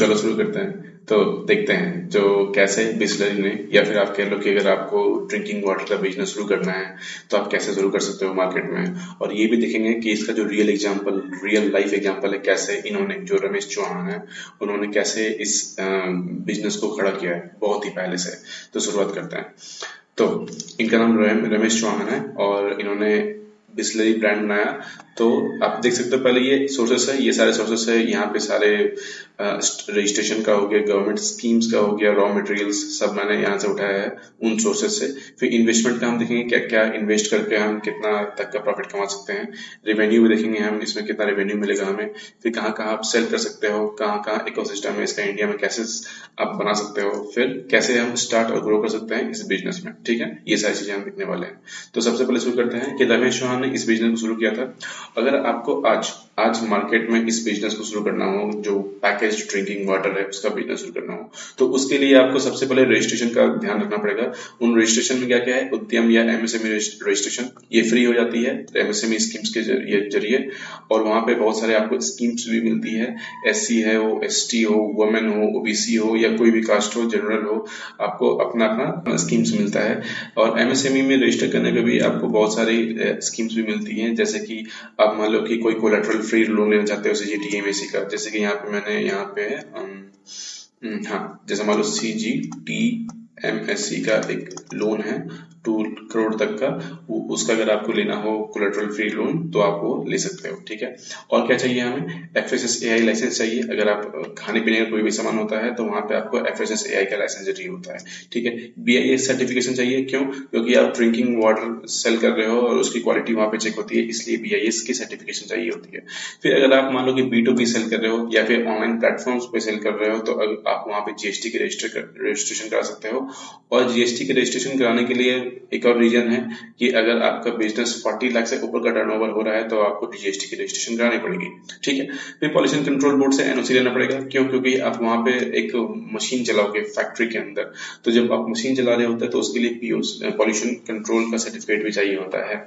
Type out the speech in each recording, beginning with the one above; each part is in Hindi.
चलो शुरू करते हैं। तो देखते हैं जो कैसे बिस्लरी ने, या फिर आप कह लो कि अगर आपको ड्रिंकिंग वाटर का बिजनेस शुरू करना है तो आप कैसे शुरू कर सकते हो मार्केट में। और ये भी देखेंगे कि इसका जो रियल लाइफ एग्जांपल है, कैसे इन्होंने, जो रमेश चौहान है, उन्होंने कैसे इस बिजनेस को खड़ा किया है बहुत ही पहले से। तो शुरुआत करते हैं। तो इनका नाम रमेश चौहान है और इन्होंने बिस्लरी ब्रांड बनाया। तो आप देख सकते हो पहले ये सोर्सेस है, ये सारे सोर्सेस है, यहाँ पे सारे रजिस्ट्रेशन का हो गया, गवर्नमेंट स्कीम्स का हो गया, रॉ मटेरियल्स सब मैंने यहाँ से उठाया है उन सोर्सेस से। फिर इन्वेस्टमेंट का हम देखेंगे क्या क्या इन्वेस्ट करके हम कितना तक का प्रॉफिट कमा सकते हैं। रेवेन्यू भी देखेंगे हम, इसमें कितना रेवेन्यू मिलेगा हमें। फिर कहाँ कहाँ आप सेल कर सकते हो, कहाँ कहाँ इकोसिस्टम है इसका इंडिया में, कैसे आप बना सकते हो, फिर कैसे हम स्टार्ट और ग्रो कर सकते हैं इस बिजनेस में। ठीक है, ये सारी चीजें हम देखने वाले हैं। तो सबसे पहले शुरू करते हैं कि रमेश चौहान ने इस बिजनेस को शुरू किया था। अगर आपको आज मार्केट में इस बिजनेस को शुरू करना हो, जो पैकेज ड्रिंकिंग वाटर है उसका बिजनेस शुरू करना हो, तो उसके लिए आपको सबसे पहले रजिस्ट्रेशन का ध्यान रखना पड़ेगा। उन रजिस्ट्रेशन में क्या क्या है, उद्यम या एमएसएमई रजिस्ट्रेशन, ये फ्री हो जाती है एमएसएमई स्कीम्स के जरिए। और वहां पे बहुत सारे आपको स्कीम्स भी मिलती है, एससी है हो, एसटी हो, वुमेन हो, ओबीसी हो, या कोई भी कास्ट हो, जनरल हो, आपको अपना अपना स्कीम्स मिलता है। और एमएसएमई में रजिस्टर करने पे भी आपको बहुत सारी स्कीम्स भी मिलती हैं, जैसे कि आप मान लो कि कोई कोलेटरल फ्री लोन लेना चाहते हो सीजीटीएमएसी का, जैसे कि यहाँ पे मैंने यहाँ पे हाँ, जैसे मान लो सीजीटीएमएससी का एक लोन है 2 करोड़ तक का, उसका अगर आपको लेना हो कोलेटरल फ्री लोन तो आप वो ले सकते हो। ठीक है, और क्या चाहिए हमें, एफएसएसएआई लाइसेंस चाहिए। अगर आप खाने पीने का कोई भी सामान होता है तो वहां पे आपको एफएसएसएआई का लाइसेंस जरूरी होता है। ठीक है, बीआईएस सर्टिफिकेशन चाहिए, क्यों, क्योंकि आप ड्रिंकिंग वाटर सेल कर रहे हो और उसकी क्वालिटी वहां पे चेक होती है, इसलिए बीआईएस की सर्टिफिकेशन चाहिए होती है। फिर अगर आप मान लो कि B2B सेल कर रहे हो या फिर ऑनलाइन प्लेटफॉर्म्स पे सेल कर रहे हो, तो आप वहां पे जीएसटी की रजिस्ट्रेशन करा सकते हो। और जीएसटी की रजिस्ट्रेशन कराने के लिए एक और रीजन है कि अगर आपका बिजनेस 40 लाख से ऊपर का टर्नओवर हो रहा है तो आपको जीएसटी की रजिस्ट्रेशन करानी पड़ेगी। ठीक है, फिर पॉल्यूशन कंट्रोल बोर्ड से एनओसी लेना पड़ेगा, क्यों, क्योंकि आप वहां पे एक मशीन चलाओगे फैक्ट्री के अंदर, तो जब आप मशीन चला रहे होते हैं तो उसके लिए पॉल्यूशन कंट्रोल का सर्टिफिकेट भी चाहिए होता है।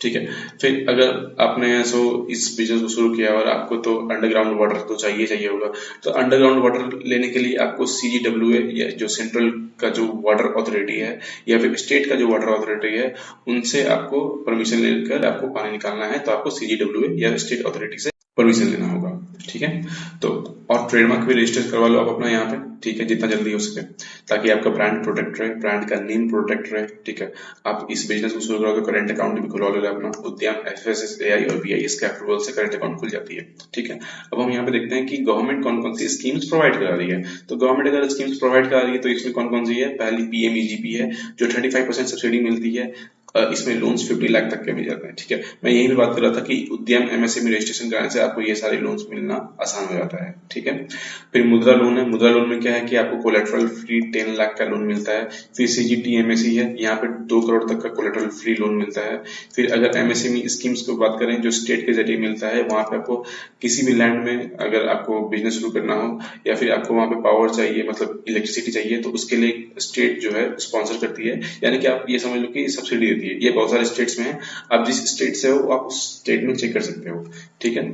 ठीक है, फिर अगर आपने सो इस बिजनेस को शुरू किया और आपको तो अंडरग्राउंड वाटर तो चाहिए होगा, तो अंडरग्राउंड वाटर लेने के लिए आपको CGWA या जो सेंट्रल का जो वाटर अथॉरिटी है या फिर स्टेट का जो वाटर अथॉरिटी है, उनसे आपको परमिशन लेकर आपको पानी निकालना है, तो आपको CGWA या स्टेट अथॉरिटी से परमिशन लेना होगा। ठीक है, तो और ट्रेडमार्क भी रजिस्टर करवा लो आप अपना यहाँ पे। ठीक है, जितना जल्दी हो सके, ताकि आपका ब्रांड प्रोटेक्ट रहे, ब्रांड का नेम प्रोटेक्ट रहे। ठीक है, आप इस बिजनेस को शुरू करोगे, करंट अकाउंट भी खुलवा लो अपना, उद्यम एफएसएसएआई और बीआईएस के अप्रूवल से करंट अकाउंट खुल जाती है। ठीक है, अब हम यहाँ पे देखते हैं कि गवर्नमेंट कौन कौन सी स्कीम्स प्रोवाइड करा रही है। तो गवर्नमेंट अगर स्कीम्स प्रोवाइड करा रही है तो इसमें कौन कौन सी है, पहली पीएमईजीपी है, जो 35% सब्सिडी मिलती है। इसमें लोन्स 50 लाख तक के मिल जाते हैं। ठीक है, मैं यही भी बात कर रहा था कि उद्यम एमएसएमई रजिस्ट्रेशन कराने से आपको ये सारे लोन्स मिलना आसान हो जाता है। ठीक है, फिर मुद्रा लोन है, मुद्रा लोन में क्या है कि आपको कोलेटरल फ्री 10 लाख का लोन मिलता है। फिर सीजीटीएमएसई है, यहाँ पे 2 करोड़ तक का कोलेटरल फ्री लोन मिलता है। फिर अगर एमएसएमई स्कीम्स की बात करें, जो स्टेट के जरिए मिलता है, वहां पे आपको किसी भी लैंड में अगर आपको बिजनेस शुरू करना हो या फिर आपको वहां पे पावर चाहिए, मतलब इलेक्ट्रिसिटी चाहिए, तो उसके लिए स्टेट जो है स्पॉन्सर करती है, यानी कि आप ये समझ लो कि सब्सिडी देती है। ये बहुत सारे स्टेट्स में है, आप जिस स्टेट से हो आप उस स्टेट में चेक कर सकते हो। ठीक है,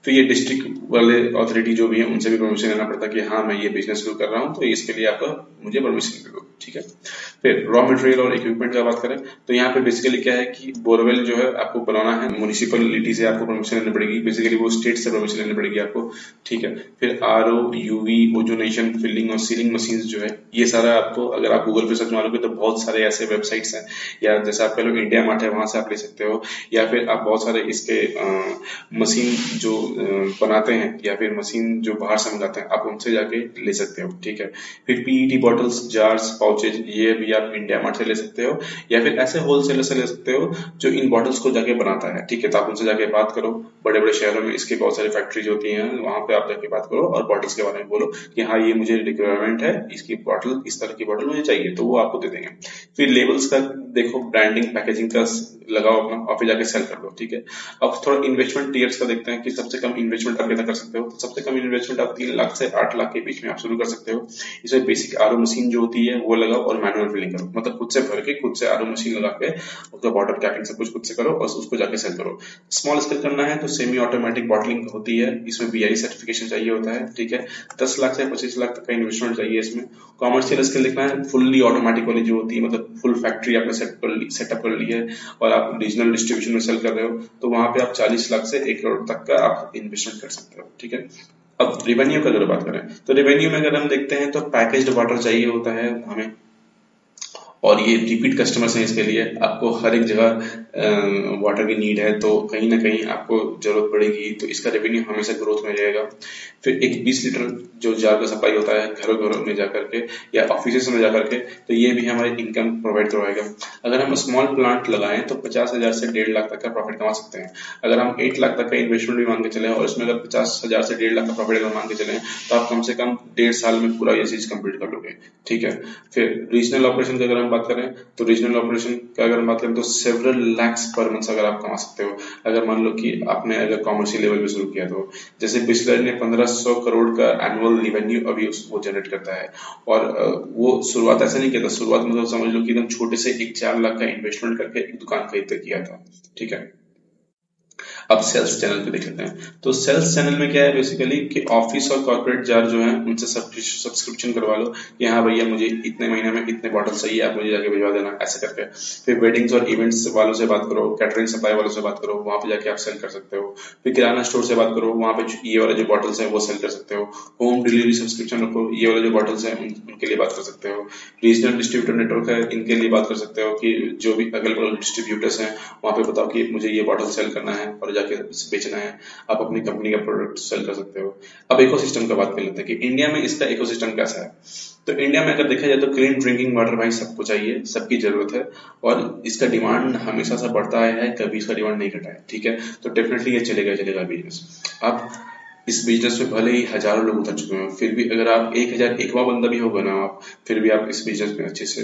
फिर ये डिस्ट्रिक्ट वाले अथॉरिटी जो भी है उनसे भी परमिशन लेना पड़ता है कि हाँ मैं ये बिजनेस शुरू कर रहा हूँ, तो इसके लिए आपका मुझे परमिशन दे दो। ठीक है, फिर रॉ मटेरियल और इक्विपमेंट का बात करें तो यहाँ पे बेसिकली क्या है कि बोरवेल जो है आपको बनाना है, म्युनिसिपलिटी से आपको परमिशन लेनी पड़ेगी, बेसिकली वो स्टेट से परमिशन लेनी पड़ेगी आपको। ठीक है, फिर आरओ, यूवी, ओजोनेशन, फिलिंग और सीलिंग मशीन जो है, ये सारा आपको, अगर आप गूगल पे सर्च मारोगे तो बहुत सारे ऐसे वेबसाइट्स हैं, या जैसे आप कह लो इंडिया मार्ट है, वहां से आप ले सकते हो, या फिर आप बहुत सारे इसके मशीन जो बनाते हैं या फिर मशीन जो बाहर से मंगाते हैं, आप उनसे जाके ले सकते हो। ठीक है, फिर पीईटी बॉटल्स, जार्स, पाउचेज, ये भी आप इंडिया मार्ट से ले सकते हो, या फिर ऐसे होलसेलर से ले सकते हो जो इन बॉटल्स को जाके बनाता है। ठीक है, तो आप उनसे जाके बात करो, बड़े बड़े शहरों में इसकी बहुत सारी फैक्ट्रीज होती हैं, वहां पे आप जाके बात करो और बॉटल्स के बारे में बोलो कि हाँ ये मुझे रिक्वायरमेंट है, इसकी बॉटल, इस तरह की बॉटल मुझे चाहिए, तो वो आपको दे देंगे। फिर लेबल्स का देखो, ब्रांडिंग, पैकेजिंग का लगाओ अपना और फिर जाके सेल कर दो। ठीक है, अब थोड़ा इन्वेस्टमेंट टीयर्स का देखते हैं कि सबसे कम इन्वेस्टमेंट आप कितना कर सकते हो। तो सबसे कम इन्वेस्टमेंट आप 3 लाख से 8 लाख के बीच में आप शुरू कर सकते हो। इसमें बेसिक आरओ मशीन जो होती है वो लगाओ और मैनुअल फिलिंग करो, मतलब खुद से भर के, खुद से आरओ मशीन लगा के उसका वाटर कैपिंग सब कुछ खुद से करो और उसको जाके सेल करो। स्मॉल स्केल करना है तो सेमी ऑटोमेटिक बॉटलिंग होती है, इसमें BI सर्टिफिकेशन चाहिए होता है, ठीक है। 10 लाख से 25 लाख तक का इन्वेस्टमेंट चाहिए इसमें। कॉमर्शियल स्केल देखना है, फुल्ली ऑटोमेटिक वाली जो होती है, मतलब फुल फैक्ट्री आपने सेटअप कर ली है और आप रीजनल डिस्ट्रीब्यूशन में सेल कर रहे हो, तो वहां पे आप 40 लाख से 1 करोड़ तक का आप इन्वेस्टमेंट कर सकते हो, ठीक है। अब रेवेन्यू का अगर बात करें तो रेवेन्यू में अगर हम देखते हैं तो पैकेज्ड वाटर चाहिए होता है हमें, और ये रिपीट कस्टमर्स हैं, इसके लिए आपको हर एक जगह वाटर की नीड है, तो कहीं ना कहीं आपको जरूरत पड़ेगी, तो इसका रेवेन्यू हमेशा ग्रोथ में रहेगा। फिर एक 20 लीटर जो जार का सप्लाई होता है घरों घरों में जाकर के या ऑफिस में जाकर के, तो ये भी हमारी इनकम प्रोवाइड करवाएगा। अगर हम स्मॉल प्लांट लगाएं तो 50,000 से 1.5 लाख तक का प्रॉफिट कमा सकते हैं। अगर हम 8 लाख तक का इन्वेस्टमेंट भी मान के चले और इसमें अगर 50,000 से 1.5 लाख का प्रॉफिट अगर मान के चले, तो आप कम से कम 1.5 साल में पूरा ये चीज कंप्लीट कर लोगे, ठीक है। फिर रीजनल ऑपरेशन की अगर हम बात करें तो रीजनल ऑपरेशन का अगर हम बात करें तो सेवरल लैक्स पर मंथ अगर आप कमा सकते हो, अगर मान लो कि आपने अगर कॉमर्शियल लेवल पे शुरू किया, तो जैसे बिस्लरी ने 1500 करोड़ का एनुअल रेवेन्यू अभी वो जनरेट करता है, और वो शुरुआत ऐसे नहीं किया था, शुरुआत मतलब समझ लो कि एकदम छोटे से 4 लाख का इन्वेस्टमेंट करके एक दुकान खरीद कर किया था, ठीक है। अब सेल्स चैनल पे देख लेते हैं। तो सेल्स चैनल में क्या है बेसिकली कि ऑफिस और कॉर्पोरेट जार जो है उनसे सब्सक्रिप्शन करवा लो कि हाँ भैया मुझे इतने महीने में इतने बॉटल चाहिए, आप मुझे जाके भिजवा देना, ऐसे करके। फिर वेडिंग्स और इवेंट्स वालों से बात करो, कैटरिंग सप्लाई वालों से बात करो, वहां पे जाके आप सेल कर सकते हो। फिर किराना स्टोर से बात करो, वहां पे ये वाले जो बॉटल्स है वो सेल कर सकते हो। होम डिलीवरी सब्सक्रिप्शन रखो, ये वाले जो बॉटल्स है उनके लिए बात कर सकते हो। रीजनल डिस्ट्रीब्यूटर नेटवर्क है, इनके लिए बात कर सकते हो कि जो भी अगल बगल डिस्ट्रीब्यूटर्स हैं वहां पे बताओ कि मुझे ये बॉटल सेल करना है और जाके बेचना है, आप अपनी कंपनी का प्रोडक्ट सेल कर सकते हो। अब इकोसिस्टम का बात कर लेते हैं कि इंडिया में इसका इकोसिस्टम कैसा है। तो इंडिया में अगर देखा जाए तो क्लीन ड्रिंकिंग वाटर भाई सबको चाहिए, सबकी जरूरत है, और इसका डिमांड हमेशा से बढ़ता आया है, कभी इसका डिमांड नहीं घटा है, ठीक है। तो डेफिनेटली ये चलेगा बिजनेस। अब इस बिजनेस में भले ही हजारों लोग उतर चुके हैं, फिर भी अगर आप 1,001वां बंदा भी होगा ना आप, फिर भी आप इस बिजनेस में अच्छे से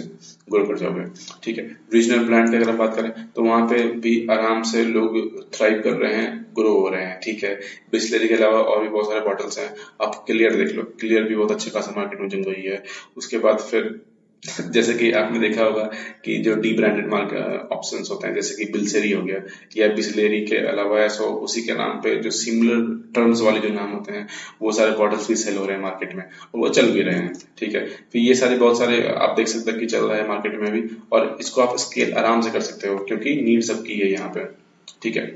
ग्रो कर जाओगे, ठीक है। रीजनल प्लांट की अगर हम बात करें तो वहां पे भी आराम से लोग थ्राइव कर रहे हैं, ग्रो हो रहे हैं, ठीक है। बिस्लरी के अलावा और भी बहुत सारे बॉटल्स हैं, आप क्लियर देख लो, क्लियर भी बहुत अच्छे खासा मार्केट में जम गई है। उसके बाद फिर जैसे कि आपने देखा होगा कि जो डी ब्रांडेड मार्केट ऑप्शंस होते हैं, जैसे कि बिल्सेरी हो गया या बिस्लेरी के अलावा ऐसा उसी के नाम पे जो सिमिलर टर्म्स वाले जो नाम होते हैं, वो सारे बॉटल्स भी सेल हो रहे हैं मार्केट में और वो चल भी रहे हैं, ठीक है। फिर ये सारे बहुत सारे आप देख सकते हैं कि चल रहा है मार्केट में भी, और इसको आप स्केल आराम से कर सकते हो क्योंकि नीड सबकी है यहाँ पे, ठीक है।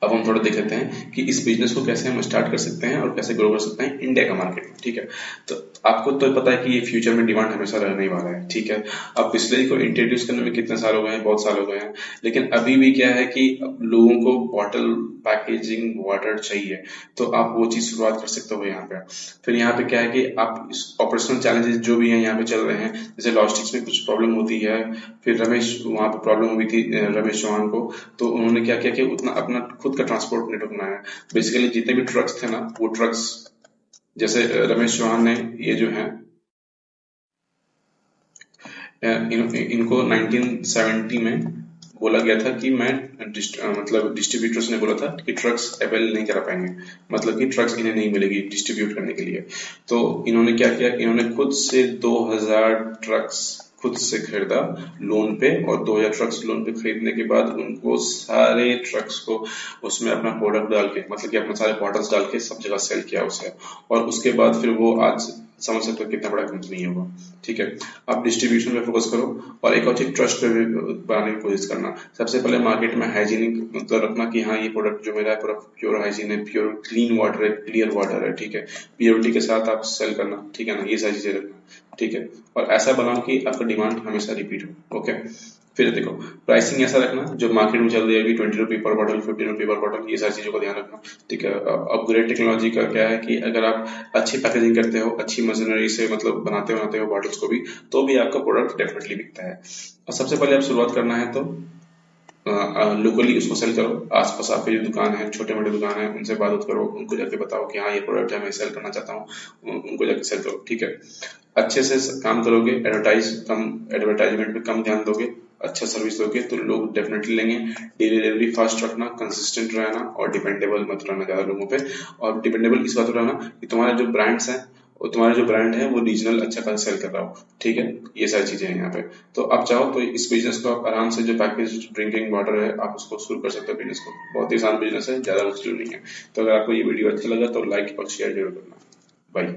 अब हम थोड़ा देख लेते हैं कि इस बिजनेस को कैसे हम स्टार्ट कर सकते हैं और कैसे ग्रो कर सकते हैं इंडिया का मार्केट में, ठीक है। तो आपको तो पता है कि ये फ्यूचर में डिमांड हमेशा रहने ही वाला है, ठीक है। अब बिस्लरी को इंट्रोड्यूस करने में कितने साल हो गए हैं, बहुत साल हो गए हैं, लेकिन अभी भी क्या है कि लोगों को बॉटल पैकेजिंग वाटर चाहिए, तो आप वो चीज शुरुआत कर सकते हो यहाँ पे। फिर यहाँ पे क्या है कि आप ऑपरेशनल चैलेंजेस जो भी है यहाँ पे चल रहे हैं, जैसे लॉजिस्टिक्स में कुछ प्रॉब्लम होती है, फिर रमेश वहां पे प्रॉब्लम हुई थी रमेश चौहान को, तो उन्होंने क्या किया कि उतना अपना खुद का ट्रांसपोर्ट नेटवर्क बनाया। बेसिकली जितने भी ट्रक्स थे ना, वो ट्रक्स जैसे रमेश चौहान ने ये जो है इनको 1970 में बोला गया था कि मैं मतलब डिस्ट्रीब्यूटर्स ने बोला था कि ट्रक्स अवेल नहीं करा पाएंगे, मतलब कि ट्रक्स इन्हें नहीं मिलेगी डिस्ट्रीब्यूट करने के लिए। तो इन्होंने क्या किया, इन्होंने खुद से 2000 ट्रक्स खुद से खरीदा लोन पे, और 2000 ट्रक्स लोन पे खरीदने के बाद उनको सारे ट्रक्स को उसमें अपना प्रोडक्ट डाल के, मतलब कि अपने सारे बॉटल्स डाल के सब जगह सेल किया उसे, और उसके बाद फिर वो आज समझ सकते हो कितना बड़ा कंपनी है वो, ठीक है। आप डिस्ट्रीब्यूशन पे फोकस करो और एक और चीज ट्रस्ट पे भी बनाने की कोशिश करना। सबसे पहले मार्केट में हाइजीनिक मतलब रखना कि हाँ ये प्रोडक्ट जो मेरा है पूरा प्योर हाइजीन है, प्योर क्लीन वाटर है, क्लियर वाटर है, ठीक है। प्योरिटी के साथ आप सेल करना, ठीक है ना, ये सारी चीजें रखना, ठीक है। और ऐसा बनाओ कि आपका डिमांड हमेशा रिपीट हो, ओके। फिर देखो प्राइसिंग ऐसा रखना जो मार्केट में चल रही है अभी 20 रुपये पर बॉटल, 15 रुपये पर बॉटल, ये सारी चीजों का ध्यान रखना, ठीक है। अपग्रेड टेक्नोलॉजी का क्या है कि अगर आप अच्छी पैकेजिंग करते हो, अच्छी मशीनरी से मतलब बनाते हो बॉटल्स को भी, तो भी आपका प्रोडक्ट डेफिनेटली बिकता है। और सबसे पहले आप शुरुआत करना है तो लोकली उसको सेल करो। आसपास आपके जो दुकान है, छोटे मोटे दुकान है, उनसे बात करो, उनको जाके बताओ कि हाँ ये प्रोडक्ट है मैं सेल करना चाहता हूँ, उनको जाके सेल करो, ठीक है। अच्छे से काम करोगे, एडवर्टाइजमेंट पे कम ध्यान दोगे, अच्छा सर्विस दोगे, तो लोग डेफिनेटली लेंगे। डिलीवरी फास्ट रखना, कंसिस्टेंट रहना और डिपेंडेबल मत रहना ज्यादा लोगों पे। और डिपेंडेबल इस बात रहना कि तुम्हारे जो ब्रांड्स हैं और तुम्हारा जो ब्रांड है वो रीजनल अच्छा खासा सेल कर रहा हो, ठीक है। ये सारी चीजें हैं यहाँ पे। तो आप चाहो तो इस बिजनेस को आप आराम से, जो पैकेज ड्रिंकिंग वाटर है, आप उसको शुरू कर सकते हो बिजनेस को। बहुत ही आसान बिजनेस है, ज्यादा मुश्किल नहीं है। तो अगर आपको ये वीडियो अच्छा लगा तो लाइक और शेयर जरूर करना। बाय।